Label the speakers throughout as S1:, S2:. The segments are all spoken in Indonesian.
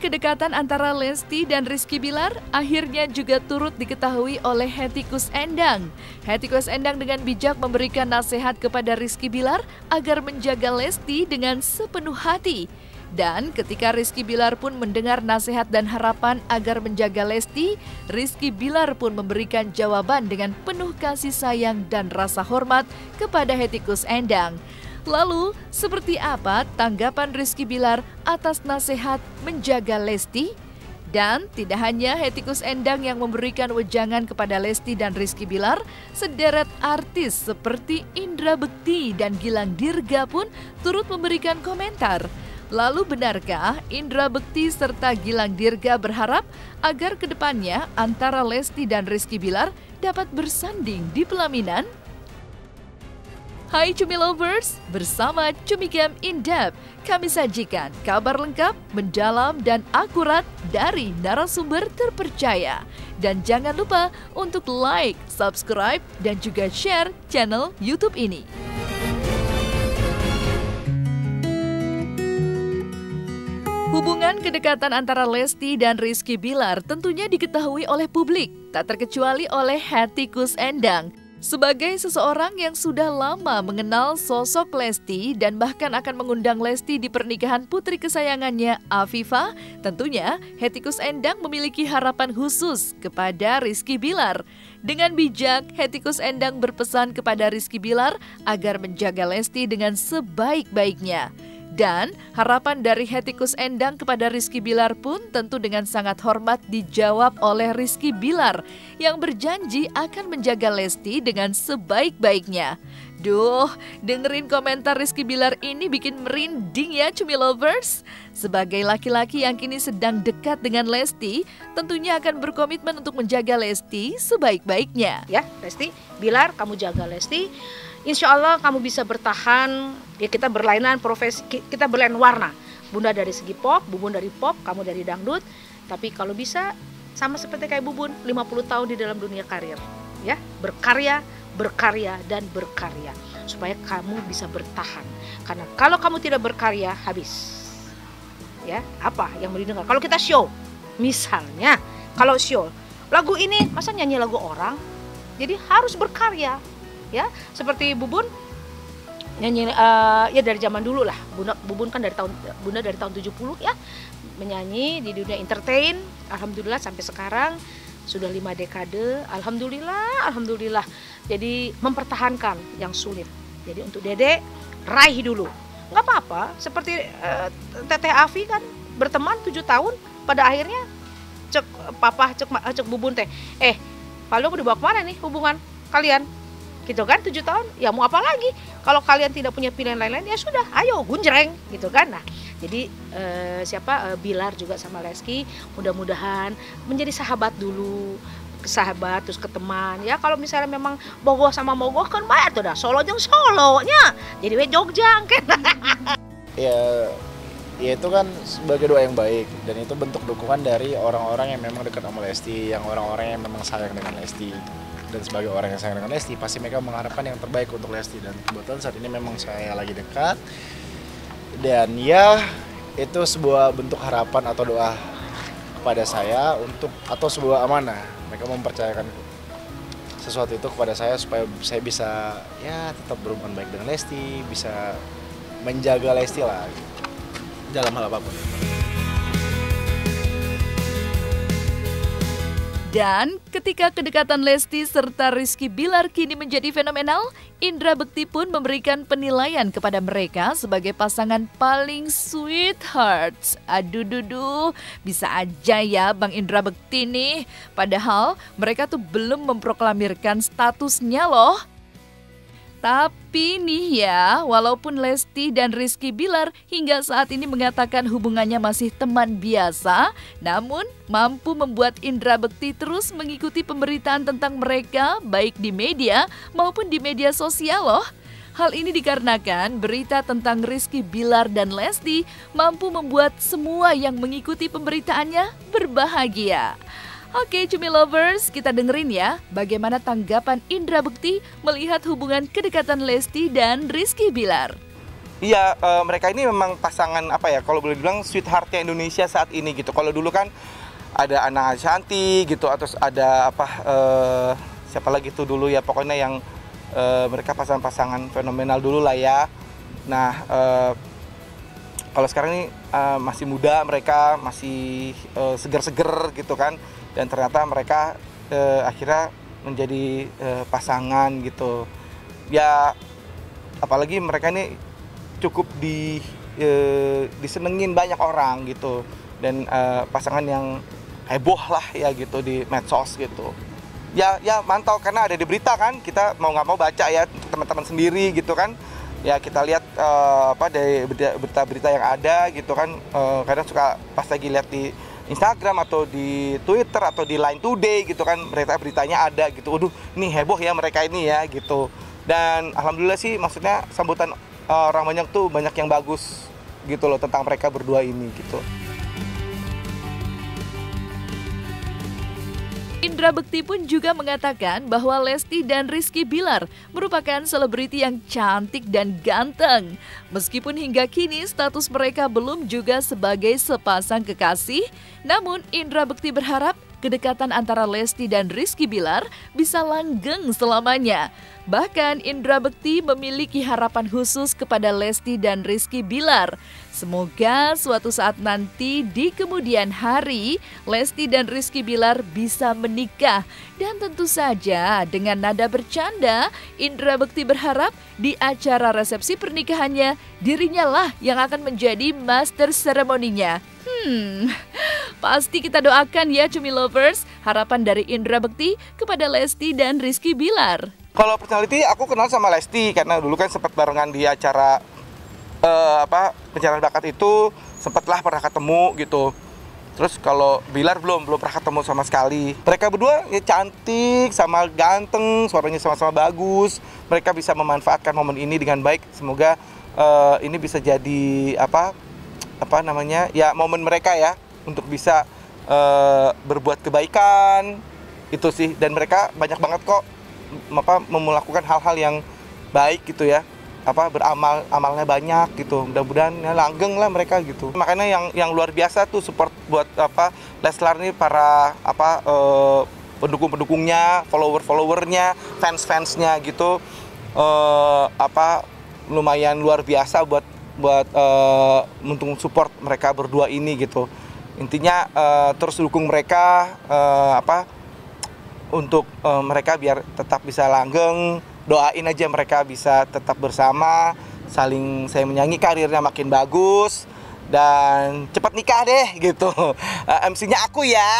S1: kedekatan antara Lesti dan Rizky Bilar akhirnya juga turut diketahui oleh Hetty Koes Endang. Hetty Koes Endang dengan bijak memberikan nasihat kepada Rizky Bilar agar menjaga Lesti dengan sepenuh hati. Dan ketika Rizky Bilar pun mendengar nasihat dan harapan agar menjaga Lesti, Rizky Bilar pun memberikan jawaban dengan penuh kasih sayang dan rasa hormat kepada Hetty Koes Endang. Lalu, seperti apa tanggapan Rizky Bilar atas nasihat menjaga Lesti? Dan tidak hanya Hetty Koes Endang yang memberikan wejangan kepada Lesti dan Rizky Bilar, sederet artis seperti Indra Bekti dan Gilang Dirga pun turut memberikan komentar. Lalu benarkah Indra Bekti serta Gilang Dirga berharap agar kedepannya antara Lesti dan Rizky Bilar dapat bersanding di pelaminan? Hai Cumi Lovers, bersama Cumi Game In Depth, kami sajikan kabar lengkap, mendalam, dan akurat dari narasumber terpercaya. Dan jangan lupa untuk like, subscribe, dan juga share channel YouTube ini. Hubungan kedekatan antara Lesti dan Rizky Bilar tentunya diketahui oleh publik, tak terkecuali oleh Hetty Koes Endang. Sebagai seseorang yang sudah lama mengenal sosok Lesti dan bahkan akan mengundang Lesti di pernikahan putri kesayangannya Afifa, tentunya Hetty Koes Endang memiliki harapan khusus kepada Rizky Bilar. Dengan bijak, Hetty Koes Endang berpesan kepada Rizky Bilar agar menjaga Lesti dengan sebaik-baiknya. Dan harapan dari Hetty Koes Endang kepada Rizky Bilar pun tentu dengan sangat hormat dijawab oleh Rizky Bilar yang berjanji akan menjaga Lesti dengan sebaik-baiknya. Duh, dengerin komentar Rizky Bilar ini bikin merinding ya Cumi Lovers. Sebagai laki-laki yang kini sedang dekat dengan Lesti, tentunya akan berkomitmen untuk menjaga Lesti sebaik-baiknya.
S2: Ya, Lesti, Bilar, kamu jaga Lesti. Insya Allah kamu bisa bertahan, ya kita berlainan profesi, kita berlainan warna. Bunda dari segi pop, Bubun dari pop, kamu dari dangdut. Tapi kalau bisa sama seperti kayak Bubun, 50 tahun di dalam dunia karir. Ya, berkarya, berkarya, dan berkarya. Supaya kamu bisa bertahan. Karena kalau kamu tidak berkarya, habis. Ya, apa yang mau didengar? Kalau kita show, misalnya, kalau show, lagu ini, masa nyanyi lagu orang? Jadi harus berkarya. Ya, seperti Bubun nyanyi ya dari zaman dulu lah. Bubun kan Bunda dari tahun 70 ya, menyanyi di dunia entertain. Alhamdulillah sampai sekarang sudah 5 dekade. Alhamdulillah. Jadi mempertahankan yang sulit. Jadi untuk Dede raih dulu. Nggak apa-apa, seperti Teteh Afi kan berteman 7 tahun, pada akhirnya cek Bubun teh. Pak Lo mau dibawa kemana nih hubungan kalian? Gitu kan, 7 tahun, ya mau apa lagi? Kalau kalian tidak punya pilihan lain-lain, ya sudah, ayo gunjreng, gitu kan. Nah, jadi Bilar juga sama Lesti, mudah-mudahan menjadi sahabat dulu, sahabat terus ke teman. Ya kalau misalnya memang Bogoh sama Mogoh kan bayar tuh dah, Solo jeung Solonya, jadi we Jogja kan.
S3: Ya itu kan sebagai doa yang baik, dan itu bentuk dukungan dari orang-orang yang memang dekat sama Lesti, yang orang-orang yang memang sayang dengan Lesti. Dan sebagai orang yang sayang dengan Lesti, pasti mereka mengharapkan yang terbaik untuk Lesti. Dan kebetulan saat ini memang saya lagi dekat. Dan ya, itu sebuah bentuk harapan atau doa kepada saya atau sebuah amanah. Mereka mempercayakan sesuatu itu kepada saya supaya saya bisa ya tetap berhubungan baik dengan Lesti, bisa menjaga Lesti lah dalam hal apapun.
S1: Dan ketika kedekatan Lesti serta Rizky Bilar kini menjadi fenomenal, Indra Bekti pun memberikan penilaian kepada mereka sebagai pasangan paling sweethearts. Aduh duduh, bisa aja ya Bang Indra Bekti nih. Padahal mereka tuh belum memproklamirkan statusnya loh. Tapi nih ya, walaupun Lesti dan Rizky Bilar hingga saat ini mengatakan hubungannya masih teman biasa, namun mampu membuat Indra Bekti terus mengikuti pemberitaan tentang mereka baik di media maupun di media sosial loh. Hal ini dikarenakan berita tentang Rizky Bilar dan Lesti mampu membuat semua yang mengikuti pemberitaannya berbahagia. Oke Cumi Lovers, kita dengerin ya bagaimana tanggapan Indra Bekti melihat hubungan kedekatan Lesti dan Rizky Bilar.
S4: Iya, mereka ini memang pasangan apa ya, kalau boleh bilang sweetheart-nya Indonesia saat ini gitu. Kalau dulu kan ada Ana Ashanty gitu, atau ada apa, siapa lagi tuh dulu ya, pokoknya yang mereka pasangan fenomenal dulu lah ya. Nah, kalau sekarang ini masih muda, mereka masih seger-seger gitu kan, dan ternyata mereka akhirnya menjadi pasangan gitu. Ya, apalagi mereka ini cukup disenengin banyak orang gitu, dan pasangan yang heboh lah ya gitu di medsos gitu. Ya mantau karena ada di berita kan, kita mau nggak mau baca ya teman-teman sendiri gitu kan. Ya kita lihat dari berita-berita yang ada gitu kan, kadang suka pas lagi lihat di Instagram atau di Twitter atau di Line Today gitu kan, beritanya ada gitu. Waduh, ini heboh ya mereka ini ya gitu. Dan alhamdulillah sih, maksudnya sambutan orang banyak tuh, banyak yang bagus gitu loh tentang mereka berdua ini gitu.
S1: Indra Bekti pun juga mengatakan bahwa Lesti dan Rizky Bilar merupakan selebriti yang cantik dan ganteng. Meskipun hingga kini status mereka belum juga sebagai sepasang kekasih, namun Indra Bekti berharap kedekatan antara Lesti dan Rizky Bilar bisa langgeng selamanya. Bahkan Indra Bekti memiliki harapan khusus kepada Lesti dan Rizky Bilar. Semoga suatu saat nanti di kemudian hari Lesti dan Rizky Bilar bisa menikah. Dan tentu saja dengan nada bercanda, Indra Bekti berharap di acara resepsi pernikahannya dirinya lah yang akan menjadi master seremoninya. Pasti kita doakan ya Cumi Lovers, harapan dari Indra Bekti kepada Lesti dan Rizky Bilar.
S4: Kalau personality aku kenal sama Lesti karena dulu kan sempat barengan di acara pencarian bakat itu, sempatlah pernah ketemu gitu. Terus kalau Bilar belum pernah ketemu sama sekali. Mereka berdua ya cantik, sama ganteng, suaranya sama-sama bagus. Mereka bisa memanfaatkan momen ini dengan baik. Semoga ini bisa jadi momen mereka ya untuk bisa berbuat kebaikan itu sih. Dan mereka banyak banget kok melakukan hal-hal yang baik gitu ya, amalnya banyak gitu. Mudah-mudahan ya, langgeng lah mereka gitu. Makanya yang luar biasa tuh support buat Leslar nih, para pendukung-pendukungnya, follower-followernya, fans-fansnya gitu, lumayan luar biasa buat untuk support mereka berdua ini gitu. Intinya terus dukung mereka untuk mereka biar tetap bisa langgeng. Doain aja mereka bisa tetap bersama, saling saya menyanyi, karirnya makin bagus, dan cepat nikah deh gitu. MC-nya aku ya.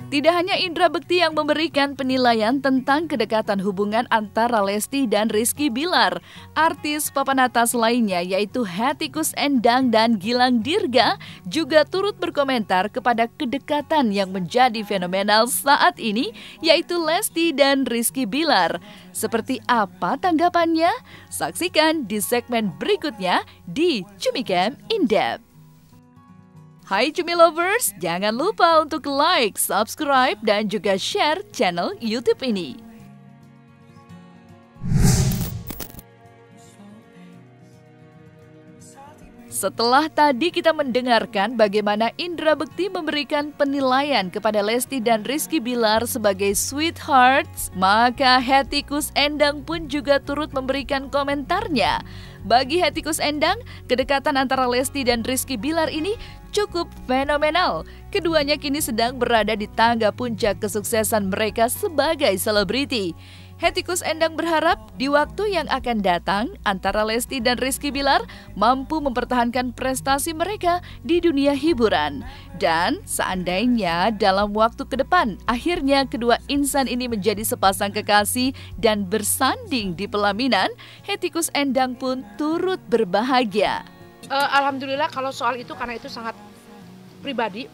S1: Tidak hanya Indra Bekti yang memberikan penilaian tentang kedekatan hubungan antara Lesti dan Rizky Bilar. Artis papan atas lainnya yaitu Hetty Koes Endang dan Gilang Dirga juga turut berkomentar kepada kedekatan yang menjadi fenomenal saat ini, yaitu Lesti dan Rizky Bilar. Seperti apa tanggapannya? Saksikan di segmen berikutnya di Cumicam In Depth. Hai Cumi Lovers, jangan lupa untuk like, subscribe, dan juga share channel YouTube ini. Setelah tadi kita mendengarkan bagaimana Indra Bekti memberikan penilaian kepada Lesti dan Rizky Bilar sebagai sweethearts, maka Hetty Koes Endang pun juga turut memberikan komentarnya. Bagi Hetty Koes Endang, kedekatan antara Lesti dan Rizky Bilar ini cukup fenomenal. Keduanya kini sedang berada di tangga puncak kesuksesan mereka sebagai selebriti. Hetty Koes Endang berharap di waktu yang akan datang antara Lesti dan Rizky Bilar mampu mempertahankan prestasi mereka di dunia hiburan. Dan seandainya dalam waktu ke depan akhirnya kedua insan ini menjadi sepasang kekasih dan bersanding di pelaminan, Hetty Koes Endang pun turut berbahagia.
S2: Alhamdulillah kalau soal itu, karena itu sangat pribadi.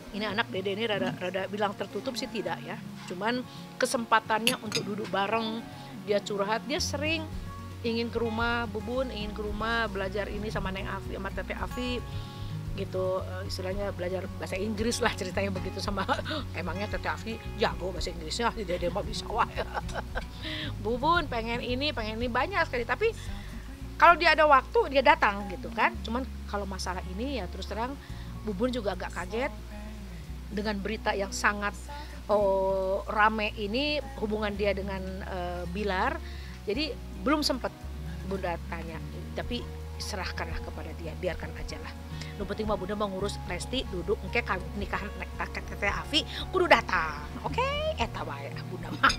S2: Ini anak Dede ini rada bilang tertutup sih tidak ya. Cuman kesempatannya untuk duduk bareng, dia curhat, dia sering ingin ke rumah Bubun, ingin ke rumah belajar ini sama Neng Afi, sama Tete Afi. gitu, istilahnya belajar bahasa Inggris lah ceritanya begitu sama emangnya Tete Afi jago bahasa Inggrisnya, dia mah bisa wah. Bubun pengen ini banyak sekali, tapi kalau dia ada waktu dia datang gitu kan. Cuman kalau masalah ini ya terus terang Bubun juga agak kaget dengan berita yang sangat rame ini hubungan dia dengan Bilar. Jadi belum sempat Bunda tanya, tapi serahkanlah kepada dia, biarkan aja lah. Nu penting mah Bunda mau ngurus Lesti duduk engke nikahan Tete Afi kudu datang. Oke, eta bae Bunda mah.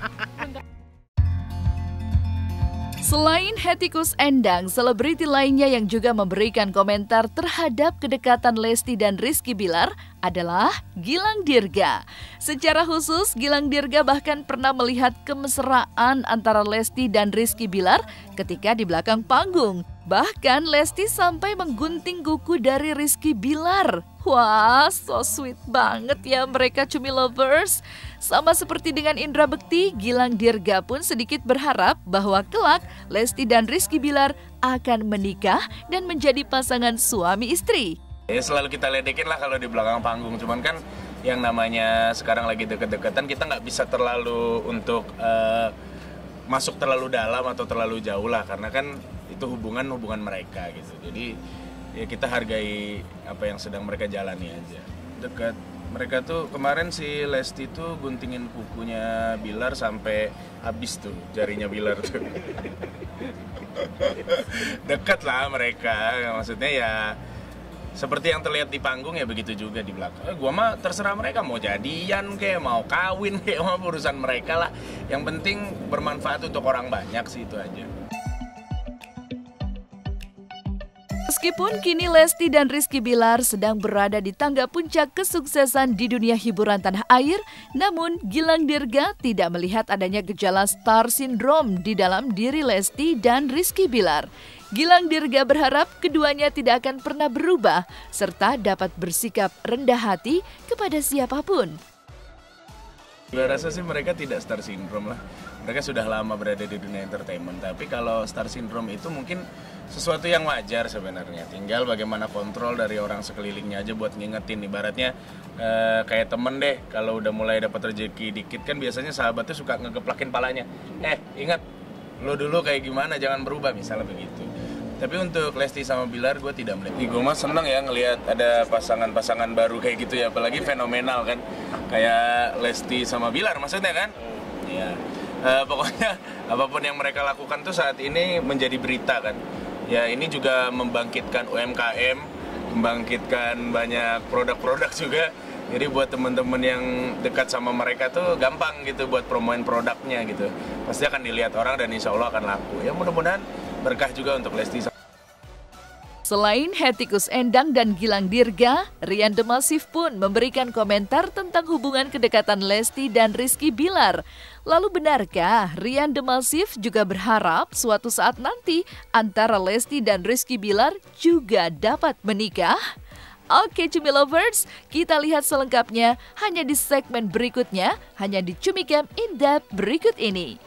S1: Selain Hetty Koes Endang, selebriti lainnya yang juga memberikan komentar terhadap kedekatan Lesti dan Rizky Bilar adalah Gilang Dirga. Secara khusus, Gilang Dirga bahkan pernah melihat kemesraan antara Lesti dan Rizky Bilar ketika di belakang panggung. Bahkan Lesti sampai menggunting kuku dari Rizky Bilar. Wah, so sweet banget ya mereka cumi lovers. Sama seperti dengan Indra Bekti, Gilang Dirga pun sedikit berharap bahwa kelak Lesti dan Rizky Bilar akan menikah dan menjadi pasangan suami istri.
S5: Ya selalu kita ledekin lah kalau di belakang panggung, cuman kan yang namanya sekarang lagi deket-deketan kita nggak bisa terlalu untuk masuk terlalu dalam atau terlalu jauh lah, karena kan itu hubungan mereka gitu. Jadi ya kita hargai apa yang sedang mereka jalani aja. Dekat mereka tuh kemarin si Lesti tuh guntingin kukunya Bilar sampai habis tuh jarinya Bilar tuh. Dekat lah mereka, maksudnya ya seperti yang terlihat di panggung ya begitu juga di belakang. Gua mah terserah mereka mau jadian kayak mau kawin kayak mau urusan mereka lah. Yang penting bermanfaat untuk orang banyak sih, itu aja.
S1: Meskipun kini Lesti dan Rizky Bilar sedang berada di tangga puncak kesuksesan di dunia hiburan tanah air, namun Gilang Dirga tidak melihat adanya gejala star syndrome di dalam diri Lesti dan Rizky Bilar. Gilang Dirga berharap keduanya tidak akan pernah berubah, serta dapat bersikap rendah hati kepada siapapun.
S5: Gue rasa sih mereka tidak star syndrome lah. Mereka sudah lama berada di dunia entertainment. Tapi kalau star syndrome itu mungkin sesuatu yang wajar sebenarnya. Tinggal bagaimana kontrol dari orang sekelilingnya aja buat ngingetin. Ibaratnya kayak temen deh, kalau udah mulai dapat rezeki dikit kan biasanya sahabatnya suka ngegeplakin palanya. Ingat, lo dulu kayak gimana, jangan berubah, misalnya begitu. Tapi untuk Lesti sama Bilar gue tidak melihat. Gue mah seneng ya ngelihat ada pasangan-pasangan baru kayak gitu ya, apalagi fenomenal kan. Kayak Lesti sama Bilar maksudnya kan. Ya, pokoknya apapun yang mereka lakukan tuh saat ini menjadi berita kan. Ya ini juga membangkitkan UMKM, membangkitkan banyak produk-produk juga. Jadi buat teman-teman yang dekat sama mereka tuh gampang gitu buat promoin produknya gitu. Pasti akan dilihat orang dan insya Allah akan laku. Ya mudah-mudahan berkah juga untuk Lesti.
S1: Selain Hetty Koes Endang dan Gilang Dirga, Rian Demasif pun memberikan komentar tentang hubungan kedekatan Lesti dan Rizky Bilar. Lalu benarkah Rian Demasif juga berharap suatu saat nanti antara Lesti dan Rizky Bilar juga dapat menikah? Oke Cumi Lovers, kita lihat selengkapnya hanya di segmen berikutnya, hanya di Cumi Camp In Depth berikut ini.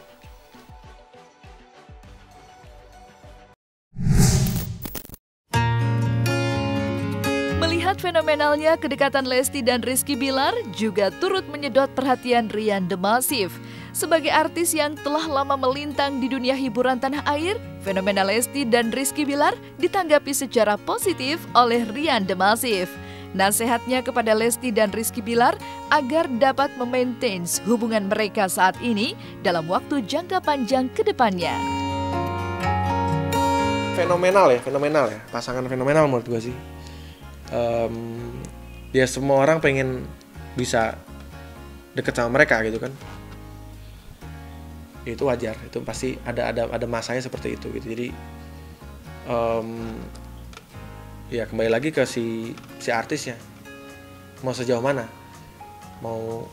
S1: Melihat fenomenalnya kedekatan Lesti dan Rizky Bilar juga turut menyedot perhatian Rian Demasif. Sebagai artis yang telah lama melintang di dunia hiburan tanah air, fenomena Lesti dan Rizky Bilar ditanggapi secara positif oleh Rian Demasif. Nasihatnya kepada Lesti dan Rizky Bilar agar dapat memaintain hubungan mereka saat ini dalam waktu jangka panjang ke depannya.
S6: Fenomenal ya, pasangan fenomenal menurut gue sih. Ya semua orang pengen bisa deket sama mereka gitu kan. Itu wajar, itu pasti ada masanya seperti itu gitu. Jadi ya kembali lagi ke si artisnya, mau sejauh mana, mau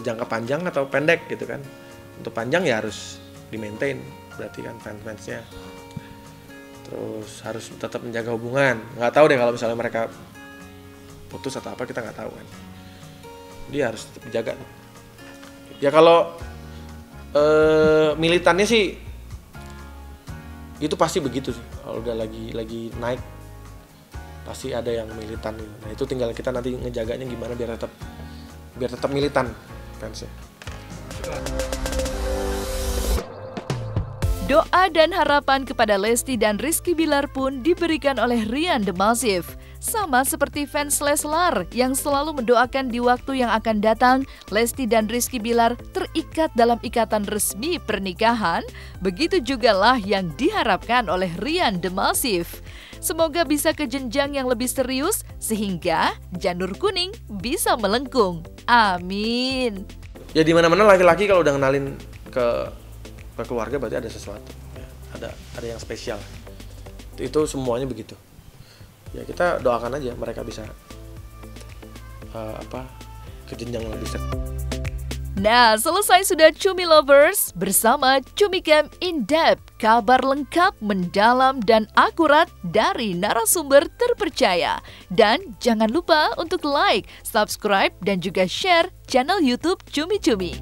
S6: jangka panjang atau pendek gitu kan. Untuk panjang ya harus di-maintain, berarti kan fans-fansnya. Terus harus tetap menjaga hubungan. Nggak tahu deh kalau misalnya mereka putus atau apa, kita nggak tahu kan. Dia harus tetap menjaga. Ya kalau militannya sih itu pasti begitu sih. Kalau udah lagi naik pasti ada yang militan gitu. Nah itu tinggal kita nanti ngejaganya gimana biar tetap militan fansnya.
S1: Doa dan harapan kepada Lesti dan Rizky Bilar pun diberikan oleh Rian The Massive. Sama seperti fans Leslar yang selalu mendoakan di waktu yang akan datang, Lesti dan Rizky Bilar terikat dalam ikatan resmi pernikahan, begitu jugalah yang diharapkan oleh Rian The Massive. Semoga bisa ke jenjang yang lebih serius sehingga janur kuning bisa melengkung. Amin.
S6: Ya di mana-mana laki-laki kalau udah kenalin ke keluarga berarti ada sesuatu. Ya, ada yang spesial. Itu semuanya begitu. Ya kita doakan aja mereka bisa ke jenjang yang lebih serius.
S1: Nah, selesai sudah Cumi Lovers bersama Cumi Camp In Depth, kabar lengkap, mendalam, dan akurat dari narasumber terpercaya. Dan jangan lupa untuk like, subscribe, dan juga share channel YouTube Cumi Cumi.